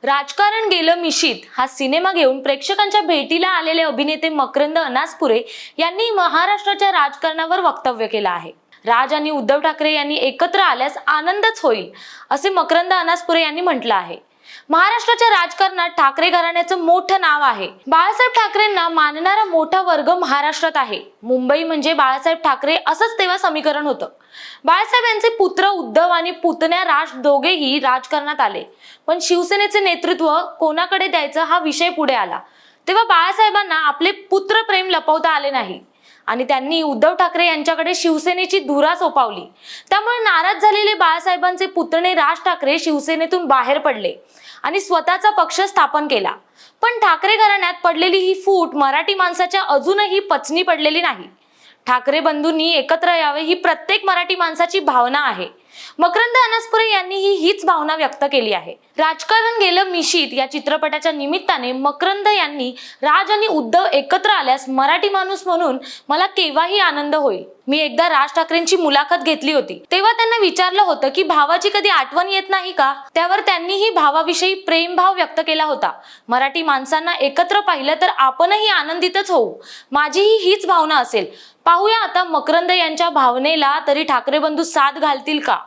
राजकारण गेलं मिशीत हा सिनेमा घेऊन प्रेक्षकांच्या भेटीला आलेले अभिनेते मकरंद अनासपुरे यांनी महाराष्ट्राच्या राजकारणावर वक्तव्य केलं आहे। राज आणि उद्धव ठाकरे यांनी एकत्र आल्यास आनंदच होईल असे मकरंद अनासपुरे यांनी म्हटलं आहे। महाराष्ट्राच्या राजकारणात ठाकरे घराण्याचं मोठं नाव आहे। बाळासाहेब ठाकरेंना मानणारा मोठा वर्ग महाराष्ट्रात आहे। मुंबई म्हणजे बाळासाहेब ठाकरे असंच तेव्हा समीकरण होतं। बाळासाहेब यांचे पुत्र उद्धव आणि पुतण्या राज दोघेही राजकारणात आले, पण शिवसेनेचे नेतृत्व कोणाकडे द्यायचं हा विषय पुढे आला तेव्हा बाळासाहेबांना आपले पुत्र प्रेम लपवता आले नाही आणि त्यांनी उद्धव ठाकरे यांच्याकडे शिवसेनेची धुरा सोपवली। त्यामुळे नाराज झालेले बाळासाहेबांचे पुतणे राज ठाकरे शिवसेनेतून बाहेर पडले आणि स्वतःचा पक्ष स्थापन केला। पण ठाकरे घराण्यात पडलेली ही फूट मराठी माणसाच्या अजूनही पचनी पडलेली नाही। ठाकरे बंधूंनी एकत्र यावे ही प्रत्येक मराठी माणसाची भावना आहे। मकरंद अनासपुरे यांनी हीच भावना व्यक्त केली आहे। राजकारण गेलं मिशीत या चित्रपटाच्या निमित्ताने मकरंद यांनी राज आणि उद्धव एकत्र आल्यास मराठी माणूस म्हणून मला केव्हाही आनंद होईल। मी एकदा राज ठाकरेंची मुलाखत घेतली होती, तेव्हा त्यांना विचारलं होतं की भावाची कधी आठवण येत नाही का? त्यावर त्यांनीही भावाविषयी प्रेमभाव व्यक्त केला होता। मराठी माणसांना एकत्र पाहिलं तर आपणही आनंदितच होऊ, माझीही हीच भावना असेल। पाहूया आता मकरंद यांच्या भावनेला तरी ठाकरे बंधू साथ घालतील का?